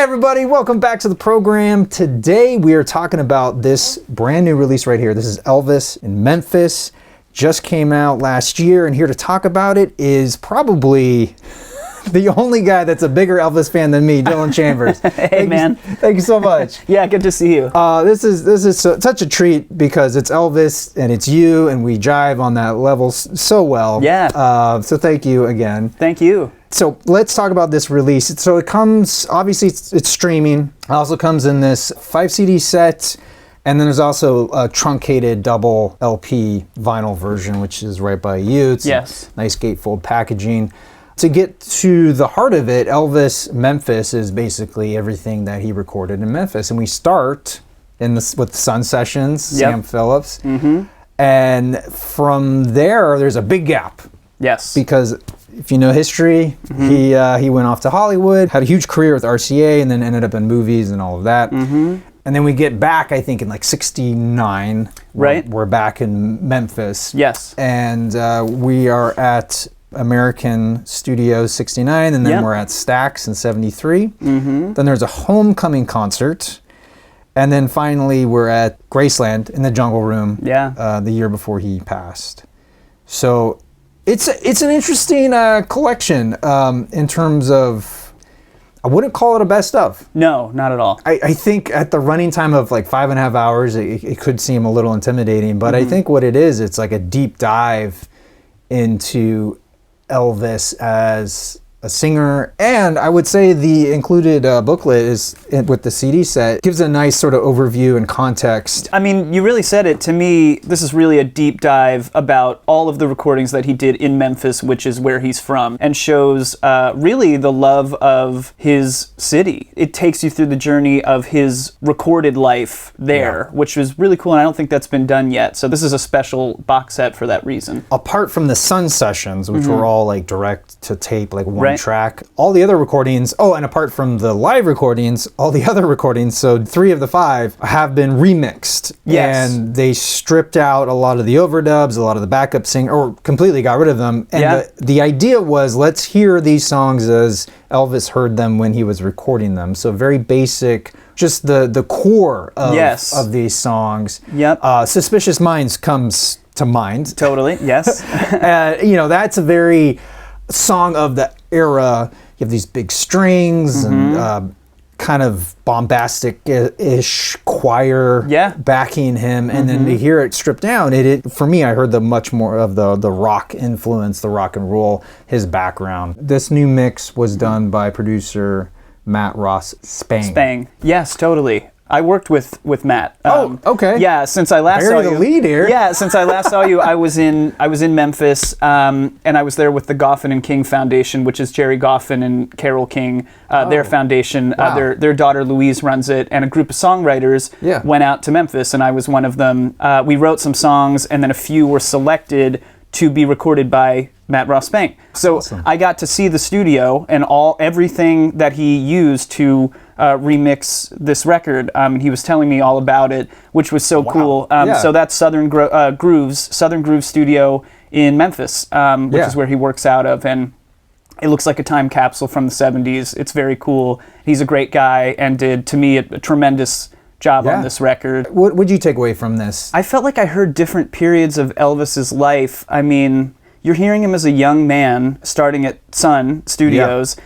everybody, welcome back to the program. Today we are talking about this brand new release right here. This is Elvis in Memphis. Just came out last year, and here to talk about it is probably the only guy that's a bigger Elvis fan than me, Dylan Chambers. Hey, man. Thank you so much. Yeah, good to see you. This is such a treat because it's Elvis and it's you, and we jive on that level so well. Yeah. So thank you again. Thank you. So let's talk about this release. So it comes, obviously it's streaming. It also comes in this 5 CD set, and then there's also a truncated double LP vinyl version, which is right by you. It's yes. Nice gatefold packaging. To get to the heart of it, Elvis Memphis is basically everything that he recorded in Memphis. And we start with Sun Sessions, yep. Sam Phillips. Mm-hmm. And from there's a big gap. Yes. Because if you know history, mm-hmm. he went off to Hollywood, had a huge career with RCA, and then ended up in movies and all of that. Mm-hmm. And then we get back, I think, in like '69. Right. We're back in Memphis. Yes. And we are at American Studios '69, and then yep. we're at Stax in '73. Mm-hmm. Then there's a homecoming concert. And then finally we're at Graceland in the Jungle Room. Yeah. The year before he passed. So it's an interesting collection in terms of, I wouldn't call it a best of. No, not at all. I think at the running time of like 5.5 hours, it could seem a little intimidating, but mm-hmm. I think what it is, it's like a deep dive into Elvis as a singer, and I would say the included booklet is with the CD set gives a nice sort of overview and context. I mean, you really said it. To me, this is really a deep dive about all of the recordings that he did in Memphis, which is where he's from, and shows really the love of his city. It takes you through the journey of his recorded life there, yeah. which was really cool, and I don't think that's been done yet. So this is a special box set for that reason. Apart from the Sun Sessions, which mm-hmm. were all like direct to tape, like one right. track, all the other recordings, and apart from the live recordings, all the other recordings, so 3 of the 5 have been remixed. Yes. And they stripped out a lot of the overdubs, a lot of the backup sing, or completely got rid of them. And yeah. the idea was, let's hear these songs as Elvis heard them when he was recording them. So very basic, just the core of, yes. of these songs. Yep. Suspicious Minds comes to mind. Totally, yes. That's a very song of the era. You have these big strings mm-hmm. and kind of bombastic-ish choir yeah. backing him, and mm-hmm. then to hear it stripped down, for me, I heard the much more of the rock influence, the rock and roll, his background. This new mix was done by producer Matt Ross Spang. Yes, totally. I worked with Matt. Okay. Yeah, since I last saw you. Bury the lead here. Yeah, since I last saw you, I was in Memphis, and I was there with the Goffin and King Foundation, which is Jerry Goffin and Carole King, their foundation. Wow. Their daughter Louise runs it, and a group of songwriters went out to Memphis, and I was one of them. We wrote some songs, and then a few were selected to be recorded by Matt Ross Spang. So awesome. I got to see the studio and everything that he used to remix this record. He was telling me all about it, which was so cool. So that's Southern Groove Studio in Memphis, which is where he works out of, and it looks like a time capsule from the 70s. It's very cool. He's a great guy and did, to me, a tremendous job on this record. What would you take away from this? I felt like I heard different periods of Elvis's life. I mean, you're hearing him as a young man starting at Sun Studios,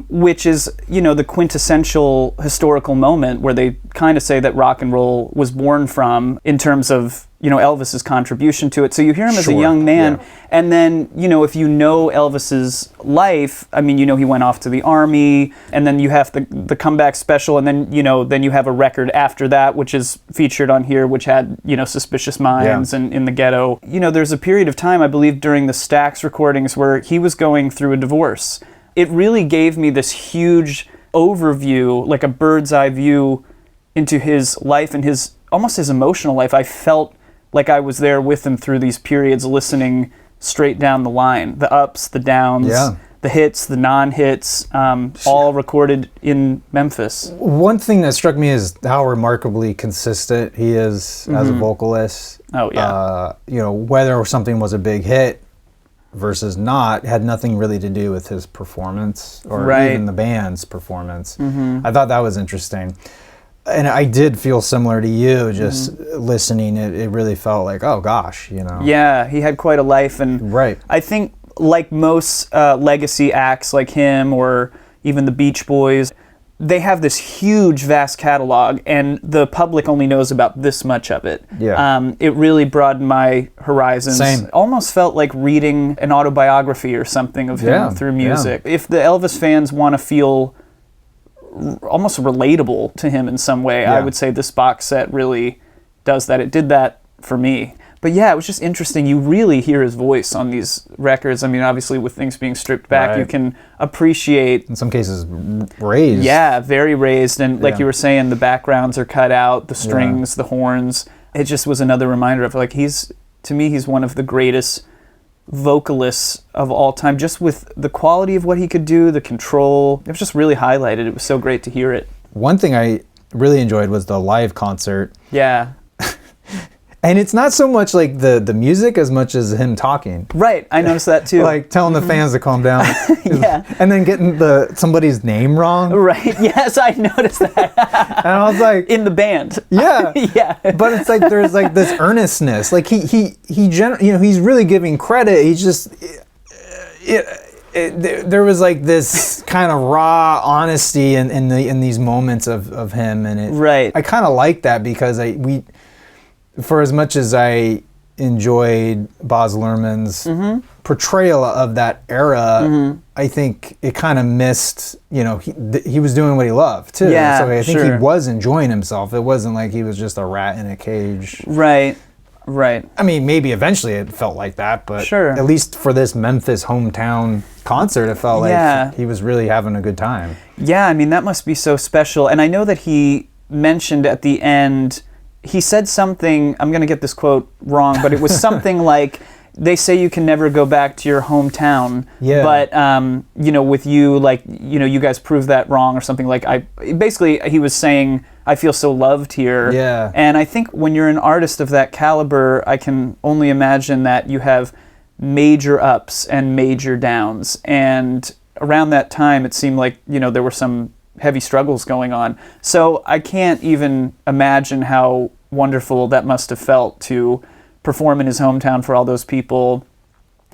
which is, the quintessential historical moment where they kind of say that rock and roll was born from in terms of, Elvis's contribution to it. So you hear him as a young man, and then, if you know Elvis's life, I mean, he went off to the army, and then you have the comeback special, and then, then you have a record after that, which is featured on here, which had, Suspicious Minds and In the Ghetto. There's a period of time, I believe, during the Stax recordings where he was going through a divorce. It really gave me this huge overview, like a bird's eye view into his life and almost his emotional life. I felt like I was there with him through these periods, listening straight down the line, the ups, the downs, the hits, the non-hits, all recorded in Memphis. One thing that struck me is how remarkably consistent he is as a vocalist. Oh, yeah. Whether something was a big hit versus not had nothing really to do with his performance or Right. even the band's performance. I thought that was interesting. And I did feel similar to you, just listening. It really felt like, oh gosh, you know. Yeah, he had quite a life, and Right. I think like most legacy acts like him or even the Beach Boys, they have this huge, vast catalog, and the public only knows about this much of it. Yeah. It really broadened my horizons. Same. Almost felt like reading an autobiography or something of him Yeah, through music. If the Elvis fans want to feel almost relatable to him in some way, I Yeah. would say this box set really does that. It did that for me. But yeah, it was just interesting. You really hear his voice on these records. I mean, obviously with things being stripped back, Right. you can appreciate. In some cases, raised. Yeah, very raised. And like Yeah. you were saying, the backgrounds are cut out, the strings, the horns. It just was another reminder of like, to me, he's one of the greatest vocalists of all time, just with the quality of what he could do, the control. It was just really highlighted. It was so great to hear it. One thing I really enjoyed was the live concert. Yeah. And it's not so much like the music as much as him talking. Right. I noticed that too. Like telling the fans to calm down. Yeah. And then getting somebody's name wrong. Right. Yes, I noticed that. And I was like, In the band. yeah. Yeah. But it's like there's like this earnestness. Like he's really giving credit. He's just there was like this kind of raw honesty in these moments of him, and it. Right. I kind of like that because for as much as I enjoyed Baz Luhrmann's portrayal of that era, I think it kind of missed, he was doing what he loved too. Yeah, so I think sure. he was enjoying himself. It wasn't like he was just a rat in a cage. Right. Right. I mean, maybe eventually it felt like that, but Sure. at least for this Memphis hometown concert, it felt Yeah. like he was really having a good time. Yeah, I mean, that must be so special. And I know that he mentioned at the end, he said something, I'm going to get this quote wrong, but it was something like, they say you can never go back to your hometown, Yeah. but, with you, like, you guys proved that wrong or something like, basically he was saying, I feel so loved here. Yeah. And I think when you're an artist of that caliber, I can only imagine that you have major ups and major downs. And around that time, it seemed like, there were some heavy struggles going on. So I can't even imagine how wonderful that must have felt to perform in his hometown for all those people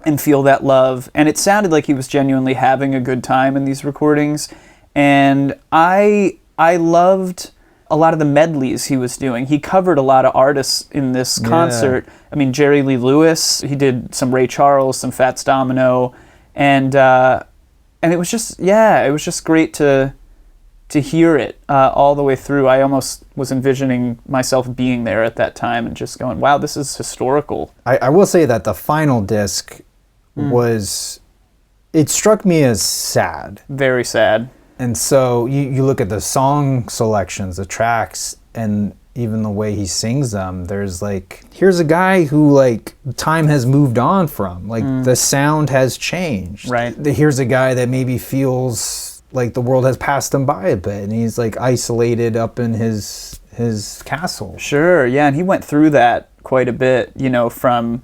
and feel that love. And it sounded like he was genuinely having a good time in these recordings. And I loved a lot of the medleys he was doing. He covered a lot of artists in this concert. I mean, Jerry Lee Lewis, he did some Ray Charles, some Fats Domino, and it was just great to hear it all the way through. I almost was envisioning myself being there at that time and just going, wow, this is historical. I will say that the final disc it struck me as sad. Very sad. And so you look at the song selections, the tracks, and even the way he sings them, there's like, here's a guy who like time has moved on from, like the sound has changed. Right. Here's a guy that maybe feels like the world has passed him by a bit and he's like isolated up in his castle. Sure, yeah, and he went through that quite a bit, from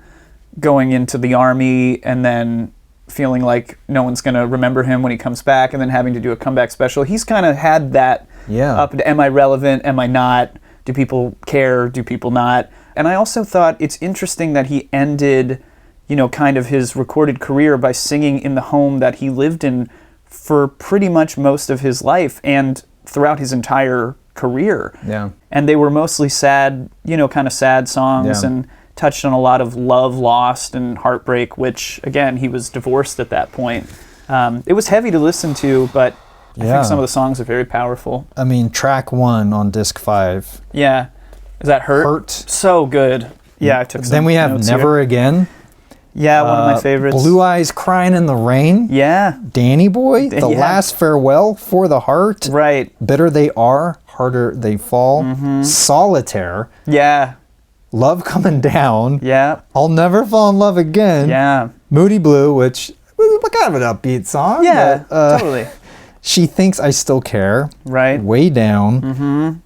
going into the army and then feeling like no one's going to remember him when he comes back and then having to do a comeback special. He's kind of had that up to, am I relevant, am I not? Do people care? Do people not? And I also thought it's interesting that he ended, kind of his recorded career by singing in the home that he lived in for pretty much most of his life and throughout his entire career. Yeah. And they were mostly sad, kind of sad songs and touched on a lot of love lost and heartbreak, which, again, he was divorced at that point. It was heavy to listen to, but I think some of the songs are very powerful. I mean, track 1 on disc 5. Yeah. Is that Hurt? Hurt. So good. Yeah, I took some Then we have notes Never here. Again. Yeah, one of my favorites. Blue Eyes Crying in the Rain. Yeah. Danny Boy. The Yeah. Last Farewell for the Heart. Right. Bitter They Are, Harder They Fall. Solitaire. Yeah. Love Coming Down. Yeah. I'll Never Fall in Love Again. Yeah. Moody Blue, which was kind of an upbeat song. Yeah, but, totally. She Thinks I Still Care. Right. Way Down.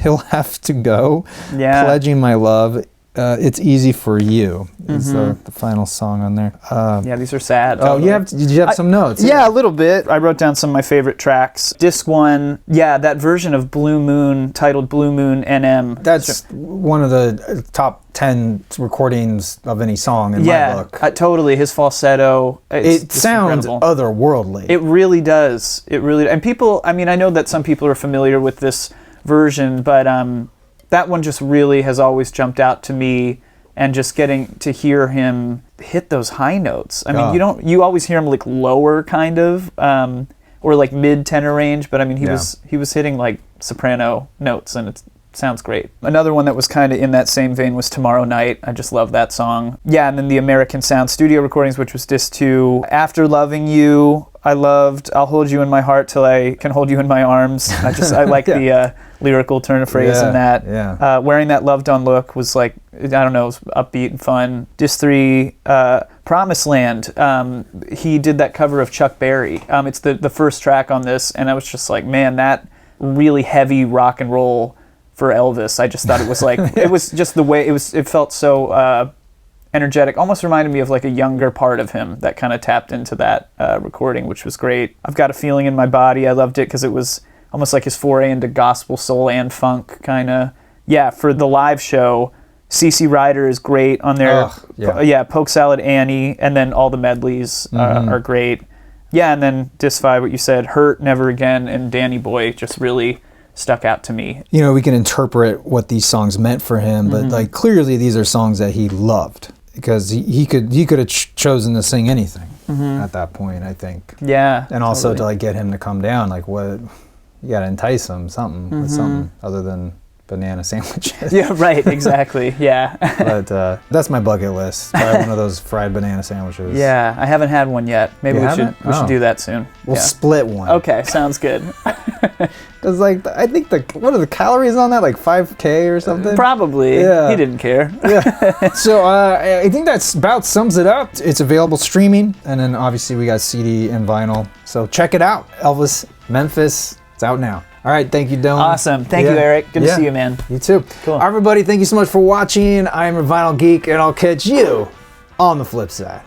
He'll Have to Go. Yeah. Pledging My Love. It's Easy for You is the final song on there. Yeah, these are sad. Oh, totally. did you have some notes? Yeah, a little bit. I wrote down some of my favorite tracks. Disc 1, yeah, that version of Blue Moon, titled Blue Moon NM. That's one of the top 10 recordings of any song in my book. Totally. His falsetto. It sounds incredible. Otherworldly. It really does. It really. And people, I mean, I know that some people are familiar with this version, but that one just really has always jumped out to me, and just getting to hear him hit those high notes. I mean, you always hear him like lower kind of, or like mid tenor range, but I mean, he was hitting like soprano notes, and it sounds great. Another one that was kind of in that same vein was Tomorrow Night. I just love that song. Yeah, and then the American Sound studio recordings, which was disc 2. After Loving You, I loved I'll Hold You in My Heart Till I Can Hold You in My Arms. I like the lyrical turn of phrase in that. Yeah. Wearing That Love Done Look was like, I don't know, it was upbeat and fun. Disc 3, Promised Land. He did that cover of Chuck Berry. It's the first track on this, and I was just like, man, that really heavy rock and roll for Elvis. I just thought it was like, it was just the way, it felt so energetic. Almost reminded me of like a younger part of him that kind of tapped into that recording, which was great. I've Got a Feeling in My Body. I loved it because it was almost like his foray into gospel, soul, and funk kind of. Yeah, for the live show, CC Rider is great on there. Poke Salad Annie, and then all the medleys are great. Yeah, and then Disc 5, what you said, Hurt, Never Again, and Danny Boy just really stuck out to me. You know, we can interpret what these songs meant for him, but like clearly these are songs that he loved, because he could have chosen to sing anything at that point, I think. Yeah. And also to like get him to come down, like what, you got to entice him with something other than banana sandwiches. Yeah, right, exactly. Yeah. But that's my bucket list. Try one of those fried banana sandwiches. Yeah, I haven't had one yet. Maybe we should do that soon. We'll split one. Okay, sounds good. It's like, I think what are the calories on that? Like 5K or something? Probably. Yeah. He didn't care. Yeah. So I think that's about sums it up. It's available streaming, and then obviously we got CD and vinyl. So check it out. Elvis Memphis. It's out now. All right, thank you, Dylan. Awesome. Thank you, Eric. Good to see you, man. You too. Cool. Everybody, thank you so much for watching. I'm a Vinyl Geek, and I'll catch you on the flip side.